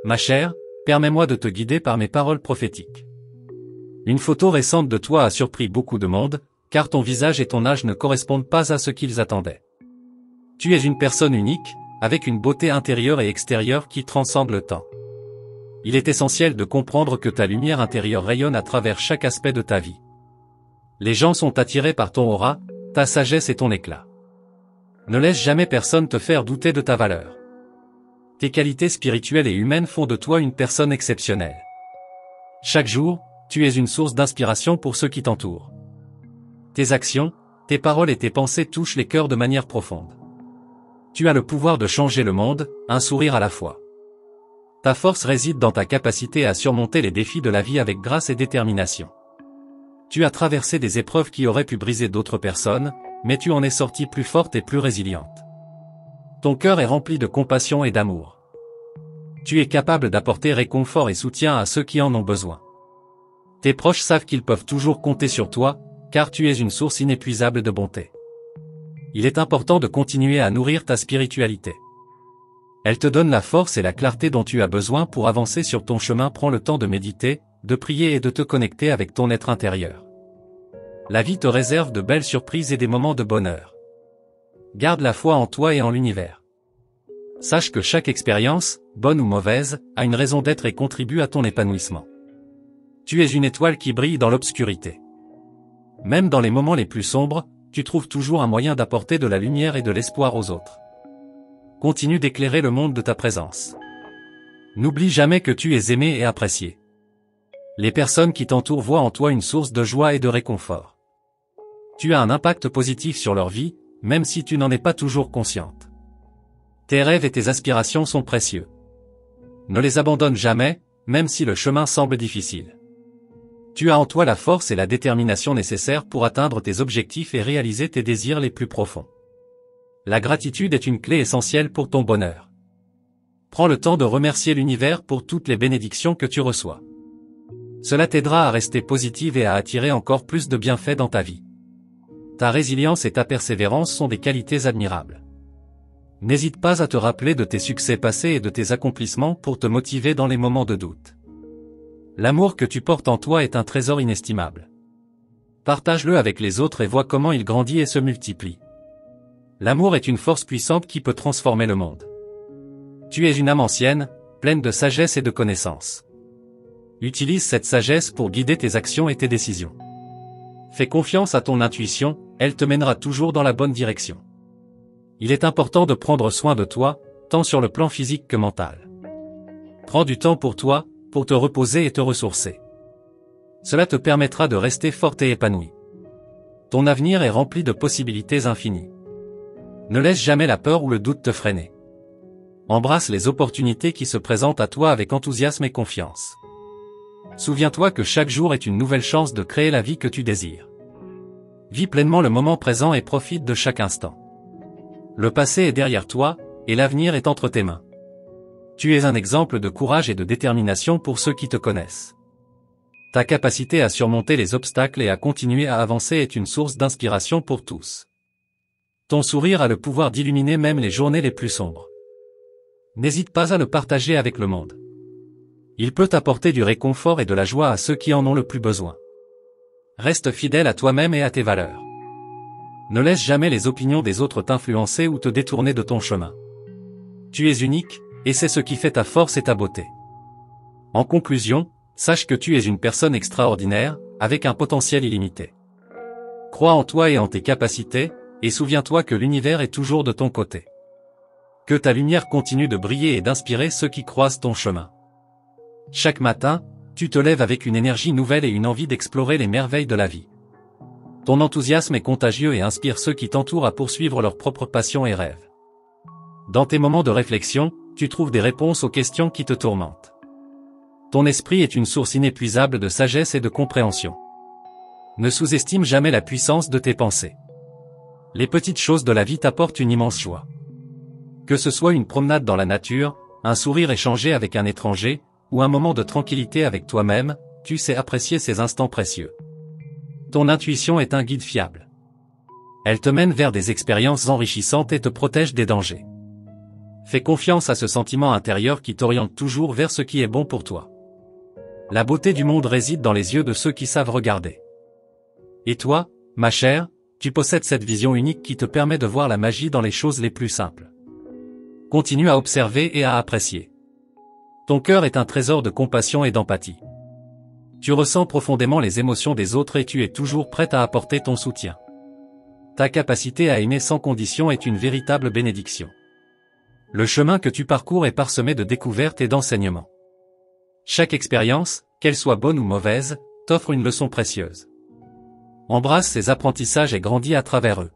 Ma chère, permets-moi de te guider par mes paroles prophétiques. Une photo récente de toi a surpris beaucoup de monde, car ton visage et ton âge ne correspondent pas à ce qu'ils attendaient. Tu es une personne unique, avec une beauté intérieure et extérieure qui transcende le temps. Il est essentiel de comprendre que ta lumière intérieure rayonne à travers chaque aspect de ta vie. Les gens sont attirés par ton aura, ta sagesse et ton éclat. Ne laisse jamais personne te faire douter de ta valeur. Tes qualités spirituelles et humaines font de toi une personne exceptionnelle. Chaque jour, tu es une source d'inspiration pour ceux qui t'entourent. Tes actions, tes paroles et tes pensées touchent les cœurs de manière profonde. Tu as le pouvoir de changer le monde, un sourire à la fois. Ta force réside dans ta capacité à surmonter les défis de la vie avec grâce et détermination. Tu as traversé des épreuves qui auraient pu briser d'autres personnes, mais tu en es sortie plus forte et plus résiliente. Ton cœur est rempli de compassion et d'amour. Tu es capable d'apporter réconfort et soutien à ceux qui en ont besoin. Tes proches savent qu'ils peuvent toujours compter sur toi, car tu es une source inépuisable de bonté. Il est important de continuer à nourrir ta spiritualité. Elle te donne la force et la clarté dont tu as besoin pour avancer sur ton chemin. Prends le temps de méditer, de prier et de te connecter avec ton être intérieur. La vie te réserve de belles surprises et des moments de bonheur. Garde la foi en toi et en l'univers. Sache que chaque expérience, bonne ou mauvaise, a une raison d'être et contribue à ton épanouissement. Tu es une étoile qui brille dans l'obscurité. Même dans les moments les plus sombres, tu trouves toujours un moyen d'apporter de la lumière et de l'espoir aux autres. Continue d'éclairer le monde de ta présence. N'oublie jamais que tu es aimé et apprécié. Les personnes qui t'entourent voient en toi une source de joie et de réconfort. Tu as un impact positif sur leur vie, même si tu n'en es pas toujours consciente. Tes rêves et tes aspirations sont précieux. Ne les abandonne jamais, même si le chemin semble difficile. Tu as en toi la force et la détermination nécessaires pour atteindre tes objectifs et réaliser tes désirs les plus profonds. La gratitude est une clé essentielle pour ton bonheur. Prends le temps de remercier l'univers pour toutes les bénédictions que tu reçois. Cela t'aidera à rester positive et à attirer encore plus de bienfaits dans ta vie. Ta résilience et ta persévérance sont des qualités admirables. N'hésite pas à te rappeler de tes succès passés et de tes accomplissements pour te motiver dans les moments de doute. L'amour que tu portes en toi est un trésor inestimable. Partage-le avec les autres et vois comment il grandit et se multiplie. L'amour est une force puissante qui peut transformer le monde. Tu es une âme ancienne, pleine de sagesse et de connaissances. Utilise cette sagesse pour guider tes actions et tes décisions. Fais confiance à ton intuition, elle te mènera toujours dans la bonne direction. Il est important de prendre soin de toi, tant sur le plan physique que mental. Prends du temps pour toi, pour te reposer et te ressourcer. Cela te permettra de rester forte et épanouie. Ton avenir est rempli de possibilités infinies. Ne laisse jamais la peur ou le doute te freiner. Embrasse les opportunités qui se présentent à toi avec enthousiasme et confiance. Souviens-toi que chaque jour est une nouvelle chance de créer la vie que tu désires. Vis pleinement le moment présent et profite de chaque instant. Le passé est derrière toi, et l'avenir est entre tes mains. Tu es un exemple de courage et de détermination pour ceux qui te connaissent. Ta capacité à surmonter les obstacles et à continuer à avancer est une source d'inspiration pour tous. Ton sourire a le pouvoir d'illuminer même les journées les plus sombres. N'hésite pas à le partager avec le monde. Il peut apporter du réconfort et de la joie à ceux qui en ont le plus besoin. Reste fidèle à toi-même et à tes valeurs. Ne laisse jamais les opinions des autres t'influencer ou te détourner de ton chemin. Tu es unique, et c'est ce qui fait ta force et ta beauté. En conclusion, sache que tu es une personne extraordinaire, avec un potentiel illimité. Crois en toi et en tes capacités, et souviens-toi que l'univers est toujours de ton côté. Que ta lumière continue de briller et d'inspirer ceux qui croisent ton chemin. Chaque matin, tu te lèves avec une énergie nouvelle et une envie d'explorer les merveilles de la vie. Ton enthousiasme est contagieux et inspire ceux qui t'entourent à poursuivre leurs propres passions et rêves. Dans tes moments de réflexion, tu trouves des réponses aux questions qui te tourmentent. Ton esprit est une source inépuisable de sagesse et de compréhension. Ne sous-estime jamais la puissance de tes pensées. Les petites choses de la vie t'apportent une immense joie. Que ce soit une promenade dans la nature, un sourire échangé avec un étranger, ou un moment de tranquillité avec toi-même, tu sais apprécier ces instants précieux. Ton intuition est un guide fiable. Elle te mène vers des expériences enrichissantes et te protège des dangers. Fais confiance à ce sentiment intérieur qui t'oriente toujours vers ce qui est bon pour toi. La beauté du monde réside dans les yeux de ceux qui savent regarder. Et toi, ma chère, tu possèdes cette vision unique qui te permet de voir la magie dans les choses les plus simples. Continue à observer et à apprécier. Ton cœur est un trésor de compassion et d'empathie. Tu ressens profondément les émotions des autres et tu es toujours prête à apporter ton soutien. Ta capacité à aimer sans condition est une véritable bénédiction. Le chemin que tu parcours est parsemé de découvertes et d'enseignements. Chaque expérience, qu'elle soit bonne ou mauvaise, t'offre une leçon précieuse. Embrasse ces apprentissages et grandis à travers eux.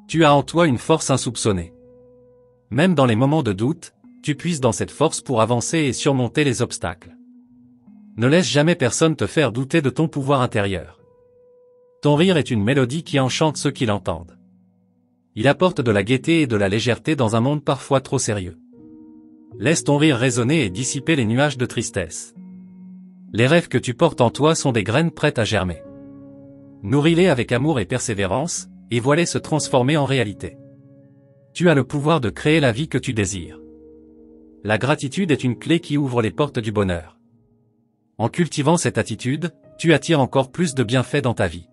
Tu as en toi une force insoupçonnée. Même dans les moments de doute, tu puises dans cette force pour avancer et surmonter les obstacles. Ne laisse jamais personne te faire douter de ton pouvoir intérieur. Ton rire est une mélodie qui enchante ceux qui l'entendent. Il apporte de la gaieté et de la légèreté dans un monde parfois trop sérieux. Laisse ton rire résonner et dissiper les nuages de tristesse. Les rêves que tu portes en toi sont des graines prêtes à germer. Nourris-les avec amour et persévérance, et vois-les se transformer en réalité. Tu as le pouvoir de créer la vie que tu désires. La gratitude est une clé qui ouvre les portes du bonheur. En cultivant cette attitude, tu attires encore plus de bienfaits dans ta vie.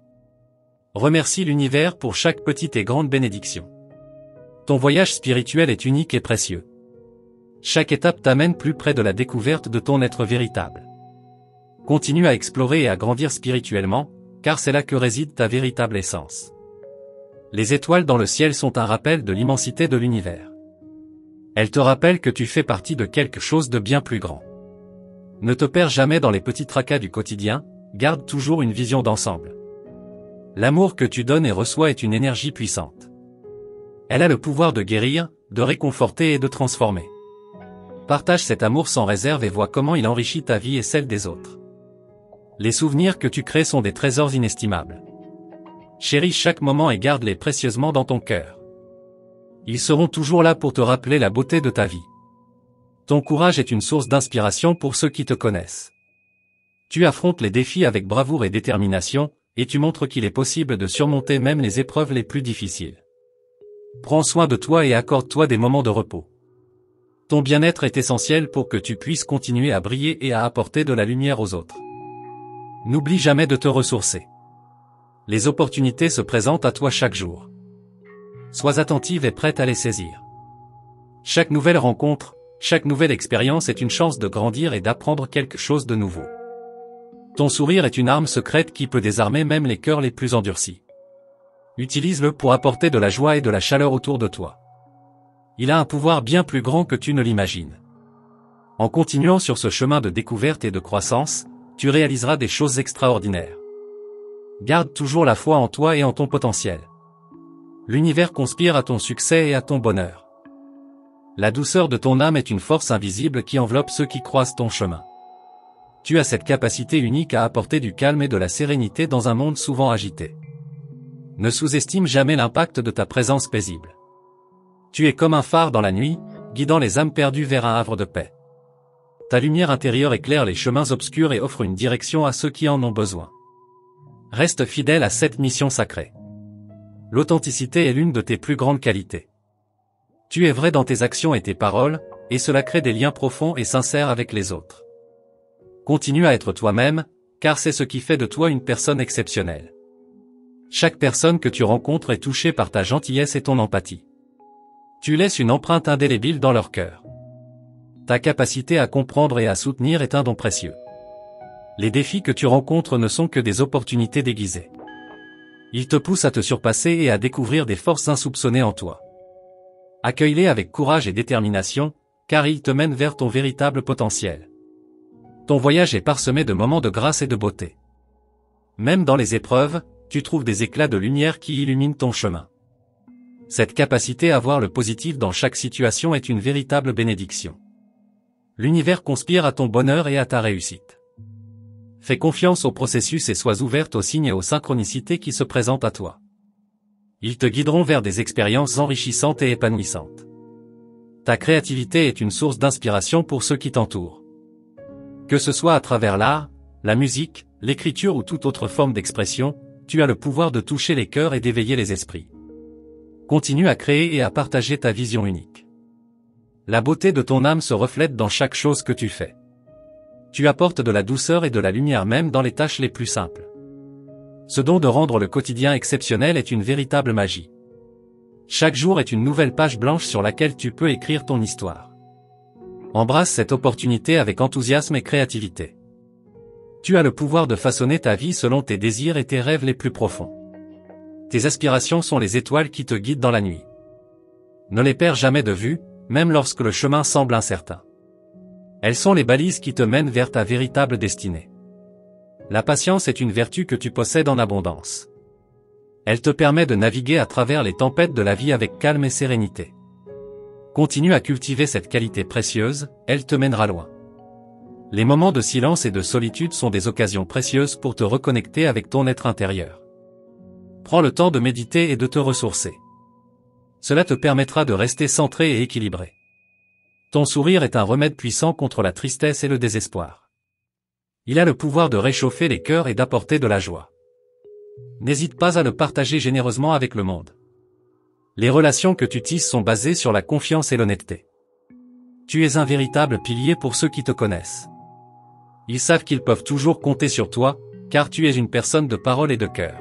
Remercie l'univers pour chaque petite et grande bénédiction. Ton voyage spirituel est unique et précieux. Chaque étape t'amène plus près de la découverte de ton être véritable. Continue à explorer et à grandir spirituellement, car c'est là que réside ta véritable essence. Les étoiles dans le ciel sont un rappel de l'immensité de l'univers. Elles te rappellent que tu fais partie de quelque chose de bien plus grand. Ne te perds jamais dans les petits tracas du quotidien, garde toujours une vision d'ensemble. L'amour que tu donnes et reçois est une énergie puissante. Elle a le pouvoir de guérir, de réconforter et de transformer. Partage cet amour sans réserve et vois comment il enrichit ta vie et celle des autres. Les souvenirs que tu crées sont des trésors inestimables. Chéris chaque moment et garde-les précieusement dans ton cœur. Ils seront toujours là pour te rappeler la beauté de ta vie. Ton courage est une source d'inspiration pour ceux qui te connaissent. Tu affrontes les défis avec bravoure et détermination, et tu montres qu'il est possible de surmonter même les épreuves les plus difficiles. Prends soin de toi et accorde-toi des moments de repos. Ton bien-être est essentiel pour que tu puisses continuer à briller et à apporter de la lumière aux autres. N'oublie jamais de te ressourcer. Les opportunités se présentent à toi chaque jour. Sois attentive et prête à les saisir. Chaque nouvelle rencontre, chaque nouvelle expérience est une chance de grandir et d'apprendre quelque chose de nouveau. Ton sourire est une arme secrète qui peut désarmer même les cœurs les plus endurcis. Utilise-le pour apporter de la joie et de la chaleur autour de toi. Il a un pouvoir bien plus grand que tu ne l'imagines. En continuant sur ce chemin de découverte et de croissance, tu réaliseras des choses extraordinaires. Garde toujours la foi en toi et en ton potentiel. L'univers conspire à ton succès et à ton bonheur. La douceur de ton âme est une force invisible qui enveloppe ceux qui croisent ton chemin. Tu as cette capacité unique à apporter du calme et de la sérénité dans un monde souvent agité. Ne sous-estime jamais l'impact de ta présence paisible. Tu es comme un phare dans la nuit, guidant les âmes perdues vers un havre de paix. Ta lumière intérieure éclaire les chemins obscurs et offre une direction à ceux qui en ont besoin. Reste fidèle à cette mission sacrée. L'authenticité est l'une de tes plus grandes qualités. Tu es vrai dans tes actions et tes paroles, et cela crée des liens profonds et sincères avec les autres. Continue à être toi-même, car c'est ce qui fait de toi une personne exceptionnelle. Chaque personne que tu rencontres est touchée par ta gentillesse et ton empathie. Tu laisses une empreinte indélébile dans leur cœur. Ta capacité à comprendre et à soutenir est un don précieux. Les défis que tu rencontres ne sont que des opportunités déguisées. Ils te poussent à te surpasser et à découvrir des forces insoupçonnées en toi. Accueille-les avec courage et détermination, car ils te mènent vers ton véritable potentiel. Ton voyage est parsemé de moments de grâce et de beauté. Même dans les épreuves, tu trouves des éclats de lumière qui illuminent ton chemin. Cette capacité à voir le positif dans chaque situation est une véritable bénédiction. L'univers conspire à ton bonheur et à ta réussite. Fais confiance au processus et sois ouverte aux signes et aux synchronicités qui se présentent à toi. Ils te guideront vers des expériences enrichissantes et épanouissantes. Ta créativité est une source d'inspiration pour ceux qui t'entourent. Que ce soit à travers l'art, la musique, l'écriture ou toute autre forme d'expression, tu as le pouvoir de toucher les cœurs et d'éveiller les esprits. Continue à créer et à partager ta vision unique. La beauté de ton âme se reflète dans chaque chose que tu fais. Tu apportes de la douceur et de la lumière même dans les tâches les plus simples. Ce don de rendre le quotidien exceptionnel est une véritable magie. Chaque jour est une nouvelle page blanche sur laquelle tu peux écrire ton histoire. Embrasse cette opportunité avec enthousiasme et créativité. Tu as le pouvoir de façonner ta vie selon tes désirs et tes rêves les plus profonds. Tes aspirations sont les étoiles qui te guident dans la nuit. Ne les perds jamais de vue, même lorsque le chemin semble incertain. Elles sont les balises qui te mènent vers ta véritable destinée. La patience est une vertu que tu possèdes en abondance. Elle te permet de naviguer à travers les tempêtes de la vie avec calme et sérénité. Continue à cultiver cette qualité précieuse, elle te mènera loin. Les moments de silence et de solitude sont des occasions précieuses pour te reconnecter avec ton être intérieur. Prends le temps de méditer et de te ressourcer. Cela te permettra de rester centré et équilibré. Ton sourire est un remède puissant contre la tristesse et le désespoir. Il a le pouvoir de réchauffer les cœurs et d'apporter de la joie. N'hésite pas à le partager généreusement avec le monde. Les relations que tu tisses sont basées sur la confiance et l'honnêteté. Tu es un véritable pilier pour ceux qui te connaissent. Ils savent qu'ils peuvent toujours compter sur toi, car tu es une personne de parole et de cœur.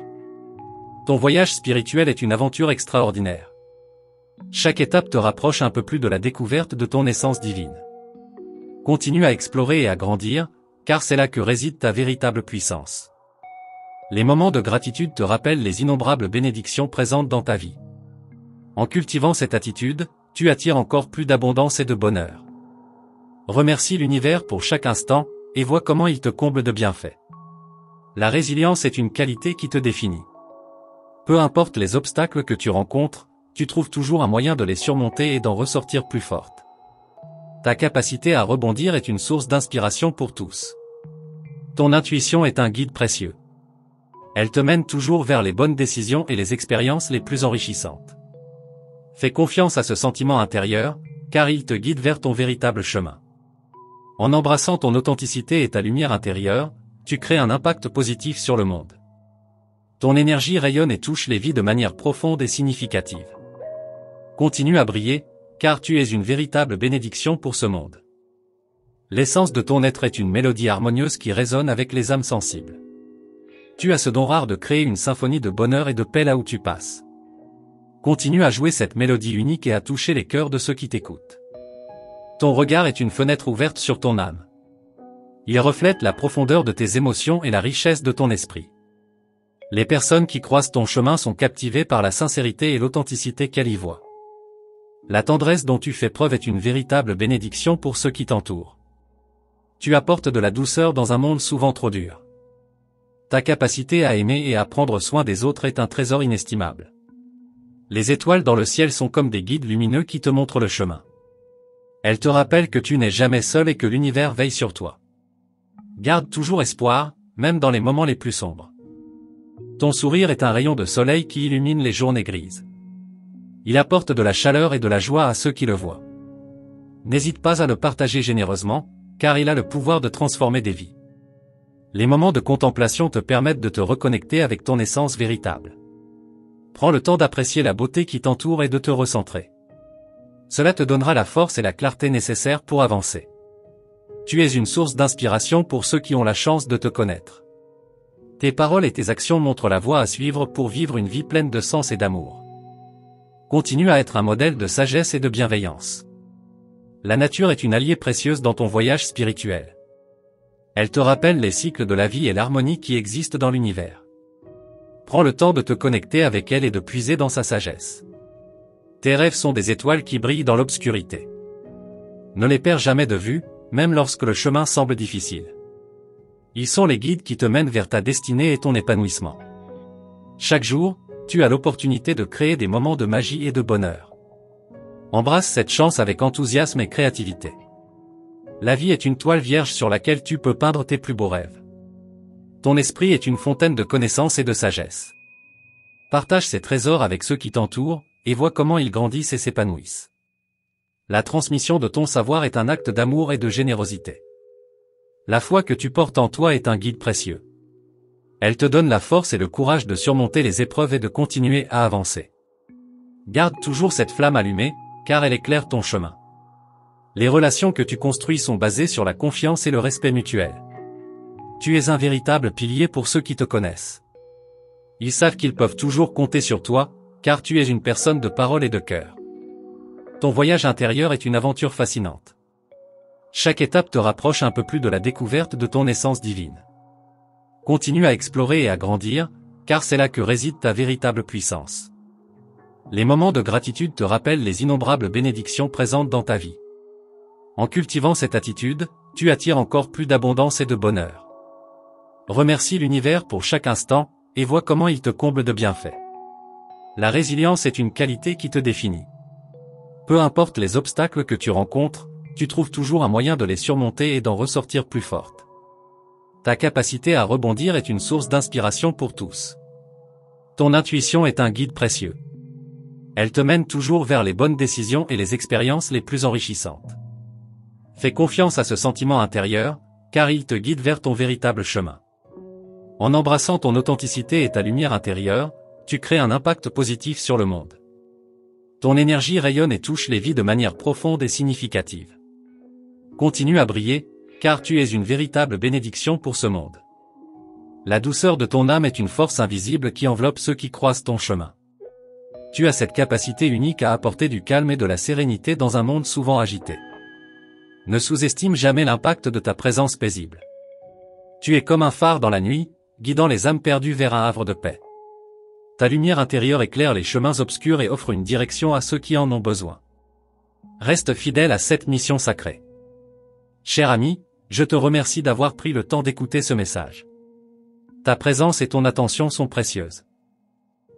Ton voyage spirituel est une aventure extraordinaire. Chaque étape te rapproche un peu plus de la découverte de ton essence divine. Continue à explorer et à grandir, car c'est là que réside ta véritable puissance. Les moments de gratitude te rappellent les innombrables bénédictions présentes dans ta vie. En cultivant cette attitude, tu attires encore plus d'abondance et de bonheur. Remercie l'univers pour chaque instant, et vois comment il te comble de bienfaits. La résilience est une qualité qui te définit. Peu importe les obstacles que tu rencontres, tu trouves toujours un moyen de les surmonter et d'en ressortir plus forte. Ta capacité à rebondir est une source d'inspiration pour tous. Ton intuition est un guide précieux. Elle te mène toujours vers les bonnes décisions et les expériences les plus enrichissantes. Fais confiance à ce sentiment intérieur, car il te guide vers ton véritable chemin. En embrassant ton authenticité et ta lumière intérieure, tu crées un impact positif sur le monde. Ton énergie rayonne et touche les vies de manière profonde et significative. Continue à briller, car tu es une véritable bénédiction pour ce monde. L'essence de ton être est une mélodie harmonieuse qui résonne avec les âmes sensibles. Tu as ce don rare de créer une symphonie de bonheur et de paix là où tu passes. Continue à jouer cette mélodie unique et à toucher les cœurs de ceux qui t'écoutent. Ton regard est une fenêtre ouverte sur ton âme. Il reflète la profondeur de tes émotions et la richesse de ton esprit. Les personnes qui croisent ton chemin sont captivées par la sincérité et l'authenticité qu'elles y voient. La tendresse dont tu fais preuve est une véritable bénédiction pour ceux qui t'entourent. Tu apportes de la douceur dans un monde souvent trop dur. Ta capacité à aimer et à prendre soin des autres est un trésor inestimable. Les étoiles dans le ciel sont comme des guides lumineux qui te montrent le chemin. Elles te rappellent que tu n'es jamais seul et que l'univers veille sur toi. Garde toujours espoir, même dans les moments les plus sombres. Ton sourire est un rayon de soleil qui illumine les journées grises. Il apporte de la chaleur et de la joie à ceux qui le voient. N'hésite pas à le partager généreusement, car il a le pouvoir de transformer des vies. Les moments de contemplation te permettent de te reconnecter avec ton essence véritable. Prends le temps d'apprécier la beauté qui t'entoure et de te recentrer. Cela te donnera la force et la clarté nécessaires pour avancer. Tu es une source d'inspiration pour ceux qui ont la chance de te connaître. Tes paroles et tes actions montrent la voie à suivre pour vivre une vie pleine de sens et d'amour. Continue à être un modèle de sagesse et de bienveillance. La nature est une alliée précieuse dans ton voyage spirituel. Elle te rappelle les cycles de la vie et l'harmonie qui existent dans l'univers. Prends le temps de te connecter avec elle et de puiser dans sa sagesse. Tes rêves sont des étoiles qui brillent dans l'obscurité. Ne les perds jamais de vue, même lorsque le chemin semble difficile. Ils sont les guides qui te mènent vers ta destinée et ton épanouissement. Chaque jour, tu as l'opportunité de créer des moments de magie et de bonheur. Embrasse cette chance avec enthousiasme et créativité. La vie est une toile vierge sur laquelle tu peux peindre tes plus beaux rêves. Ton esprit est une fontaine de connaissances et de sagesse. Partage ces trésors avec ceux qui t'entourent, et vois comment ils grandissent et s'épanouissent. La transmission de ton savoir est un acte d'amour et de générosité. La foi que tu portes en toi est un guide précieux. Elle te donne la force et le courage de surmonter les épreuves et de continuer à avancer. Garde toujours cette flamme allumée, car elle éclaire ton chemin. Les relations que tu construis sont basées sur la confiance et le respect mutuel. Tu es un véritable pilier pour ceux qui te connaissent. Ils savent qu'ils peuvent toujours compter sur toi, car tu es une personne de parole et de cœur. Ton voyage intérieur est une aventure fascinante. Chaque étape te rapproche un peu plus de la découverte de ton essence divine. Continue à explorer et à grandir, car c'est là que réside ta véritable puissance. Les moments de gratitude te rappellent les innombrables bénédictions présentes dans ta vie. En cultivant cette attitude, tu attires encore plus d'abondance et de bonheur. Remercie l'univers pour chaque instant, et vois comment il te comble de bienfaits. La résilience est une qualité qui te définit. Peu importe les obstacles que tu rencontres, tu trouves toujours un moyen de les surmonter et d'en ressortir plus forte. Ta capacité à rebondir est une source d'inspiration pour tous. Ton intuition est un guide précieux. Elle te mène toujours vers les bonnes décisions et les expériences les plus enrichissantes. Fais confiance à ce sentiment intérieur, car il te guide vers ton véritable chemin. En embrassant ton authenticité et ta lumière intérieure, tu crées un impact positif sur le monde. Ton énergie rayonne et touche les vies de manière profonde et significative. Continue à briller, car tu es une véritable bénédiction pour ce monde. La douceur de ton âme est une force invisible qui enveloppe ceux qui croisent ton chemin. Tu as cette capacité unique à apporter du calme et de la sérénité dans un monde souvent agité. Ne sous-estime jamais l'impact de ta présence paisible. Tu es comme un phare dans la nuit, guidant les âmes perdues vers un havre de paix. Ta lumière intérieure éclaire les chemins obscurs et offre une direction à ceux qui en ont besoin. Reste fidèle à cette mission sacrée. Cher ami, je te remercie d'avoir pris le temps d'écouter ce message. Ta présence et ton attention sont précieuses.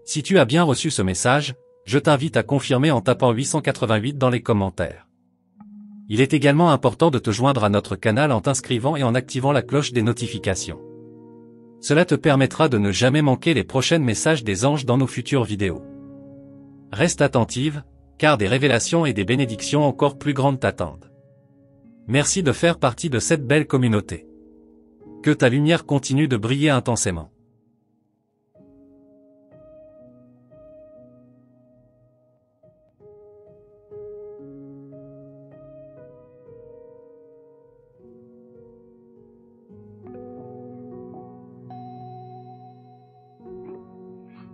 Si tu as bien reçu ce message, je t'invite à confirmer en tapant 888 dans les commentaires. Il est également important de te joindre à notre canal en t'inscrivant et en activant la cloche des notifications. Cela te permettra de ne jamais manquer les prochains messages des anges dans nos futures vidéos. Reste attentive, car des révélations et des bénédictions encore plus grandes t'attendent. Merci de faire partie de cette belle communauté. Que ta lumière continue de briller intensément.